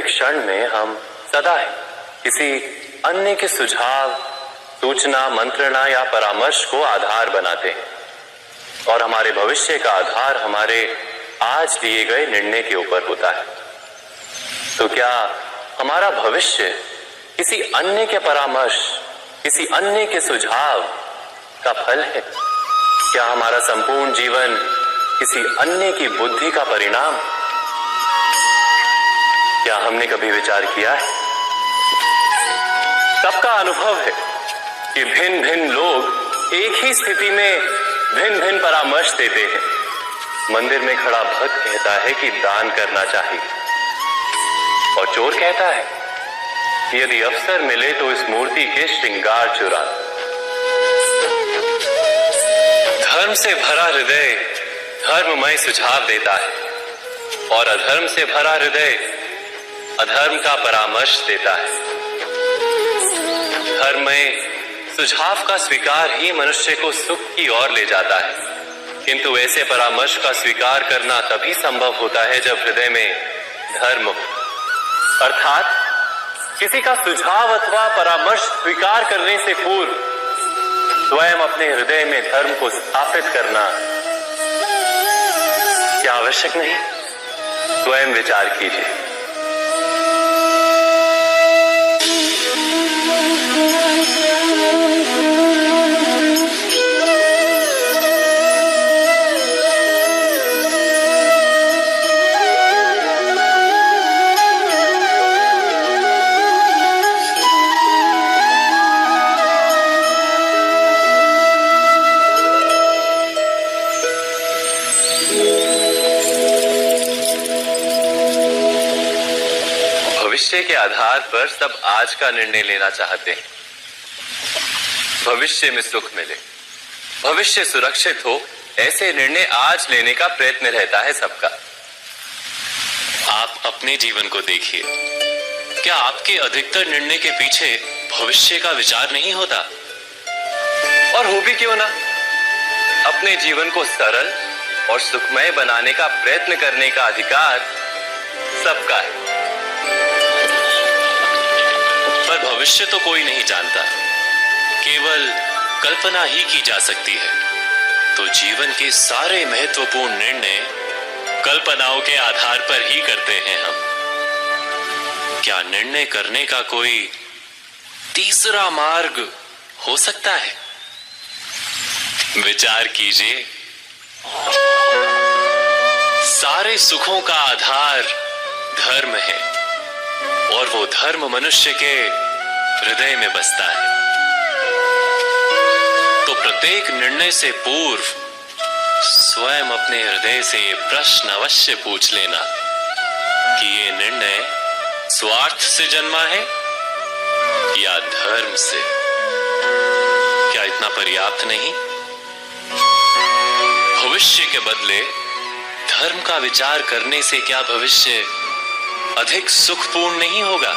क्षण में हम सदा ही किसी अन्य के सुझाव, सूचना, मंत्रणा या परामर्श को आधार बनाते हैं और हमारे भविष्य का आधार हमारे आज लिए गए निर्णय के ऊपर होता है। तो क्या हमारा भविष्य किसी अन्य के परामर्श, किसी अन्य के सुझाव का फल है? क्या हमारा संपूर्ण जीवन किसी अन्य की बुद्धि का परिणाम? क्या हमने कभी विचार किया है? सबका अनुभव है कि भिन्न भिन्न लोग एक ही स्थिति में भिन्न भिन्न परामर्श देते हैं। मंदिर में खड़ा भक्त कहता है कि दान करना चाहिए और चोर कहता है कि यदि अवसर मिले तो इस मूर्ति के श्रृंगार चुरा। धर्म से भरा हृदय धर्ममय सुझाव देता है और अधर्म से भरा हृदय अधर्म का परामर्श देता है। धर्ममय सुझाव का स्वीकार ही मनुष्य को सुख की ओर ले जाता है, किंतु ऐसे परामर्श का स्वीकार करना तभी संभव होता है जब हृदय में धर्म हो। अर्थात किसी का सुझाव अथवा परामर्श स्वीकार करने से पूर्व स्वयं अपने हृदय में धर्म को स्थापित करना क्या आवश्यक नहीं? स्वयं विचार कीजिए। भविष्य के आधार पर सब आज का निर्णय लेना चाहते हैं। भविष्य में सुख मिले, भविष्य सुरक्षित हो, ऐसे निर्णय आज लेने का प्रयत्न रहता है सबका। आप अपने जीवन को देखिए, क्या आपके अधिकतर निर्णय के पीछे भविष्य का विचार नहीं होता? और हो भी क्यों ना, अपने जीवन को सरल और सुखमय बनाने का प्रयत्न करने का अधिकार सबका है। पर भविष्य तो कोई नहीं जानता, केवल कल्पना ही की जा सकती है। तो जीवन के सारे महत्वपूर्ण निर्णय कल्पनाओं के आधार पर ही करते हैं हम। क्या निर्णय करने का कोई तीसरा मार्ग हो सकता है? विचार कीजिए। सारे सुखों का आधार धर्म है और वो धर्म मनुष्य के हृदय में बसता है। तो प्रत्येक निर्णय से पूर्व स्वयं अपने हृदय से ये प्रश्न अवश्य पूछ लेना कि ये निर्णय स्वार्थ से जन्मा है या धर्म से। क्या इतना पर्याप्त नहीं? भविष्य के बदले धर्म का विचार करने से क्या भविष्य अधिक सुखपूर्ण नहीं होगा?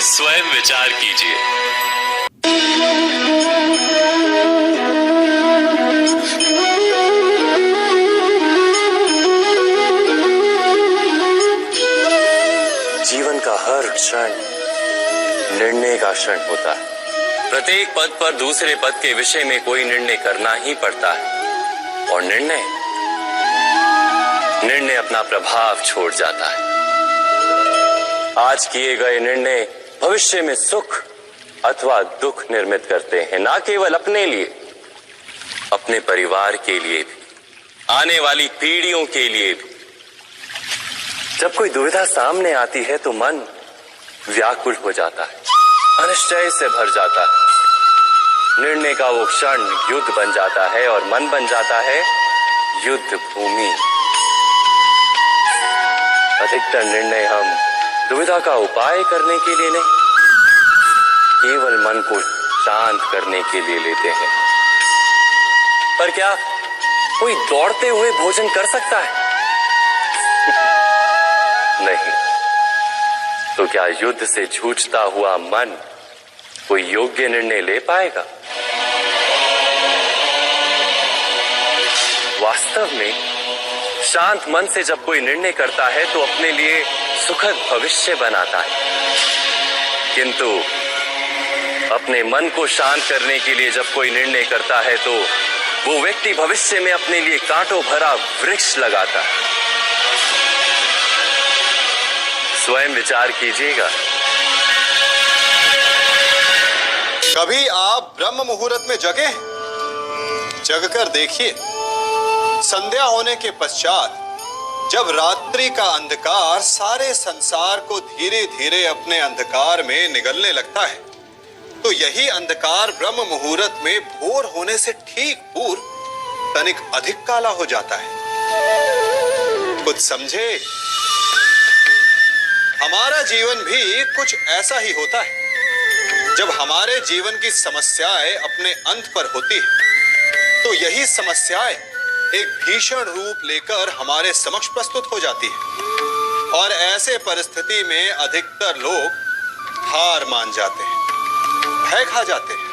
स्वयं विचार कीजिए। जीवन का हर क्षण निर्णय का क्षण होता है। प्रत्येक पद पर दूसरे पद के विषय में कोई निर्णय करना ही पड़ता है और निर्णय अपना प्रभाव छोड़ जाता है। आज किए गए निर्णय भविष्य में सुख अथवा दुख निर्मित करते हैं, ना केवल अपने लिए, अपने परिवार के लिए भी, आने वाली पीढ़ियों के लिए भी। जब कोई दुविधा सामने आती है तो मन व्याकुल हो जाता है, अनिश्चय से भर जाता है। निर्णय का वो क्षण युद्ध बन जाता है और मन बन जाता है युद्ध भूमि। अधिकतर निर्णय हम दुविधा का उपाय करने के लिए नहीं, केवल मन को शांत करने के लिए लेते हैं। पर क्या कोई दौड़ते हुए भोजन कर सकता है? नहीं। तो क्या युद्ध से जूझता हुआ मन कोई योग्य निर्णय ले पाएगा? वास्तव में शांत मन से जब कोई निर्णय करता है तो अपने लिए सुखद भविष्य बनाता है, किंतु अपने मन को शांत करने के लिए जब कोई निर्णय करता है तो वो व्यक्ति भविष्य में अपने लिए कांटों भरा वृक्ष लगाता है। स्वयं विचार कीजिएगा। कभी आप ब्रह्म मुहूर्त में जगे? जगकर देखिए, संध्या होने के पश्चात जब रात्रि का अंधकार सारे संसार को धीरे धीरे अपने अंधकार में निगलने लगता है, तो यही अंधकार ब्रह्म मुहूर्त में भोर होने से ठीक पूर्व तनिक अधिक काला हो जाता है। कुछ समझे? हमारा जीवन भी कुछ ऐसा ही होता है। जब हमारे जीवन की समस्याएं अपने अंत पर होती है, तो यही समस्याएं एक भीषण रूप लेकर हमारे समक्ष प्रस्तुत हो जाती है और ऐसे परिस्थिति में अधिकतर लोग हार मान जाते हैं, भय खा जाते हैं।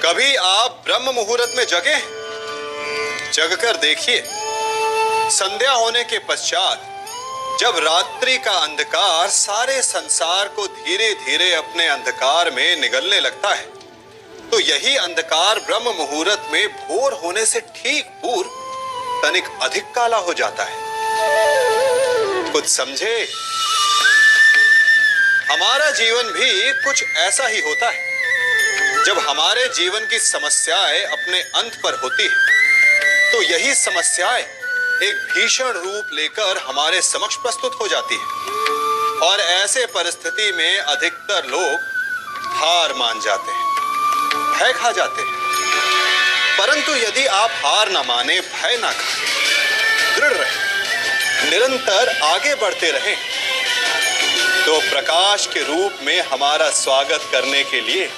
कभी आप ब्रह्म मुहूर्त में जगे? जगकर देखिए, संध्या होने के पश्चात जब रात्रि का अंधकार सारे संसार को धीरे धीरे अपने अंधकार में निगलने लगता है, तो यही अंधकार ब्रह्म मुहूर्त में भोर होने से ठीक पूर्व तनिक अधिक काला हो जाता है। कुछ समझे? हमारा जीवन भी कुछ ऐसा ही होता है। जब हमारे जीवन की समस्याएं अपने अंत पर होती है, तो यही समस्याएं एक भीषण रूप लेकर हमारे समक्ष प्रस्तुत हो जाती है और ऐसे परिस्थिति में अधिकतर लोग हार मान जाते हैं, भय खा जाते हैं। परंतु यदि आप हार ना माने, भय ना खाएं, दृढ़ रहें, निरंतर आगे बढ़ते रहें, तो प्रकाश के रूप में हमारा स्वागत करने के लिए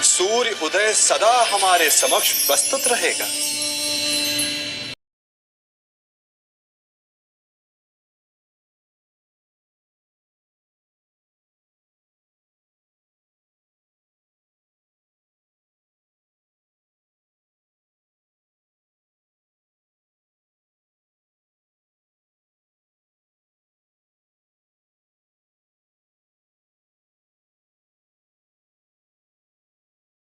सूर्य उदय सदा हमारे समक्ष प्रस्तुत रहेगा।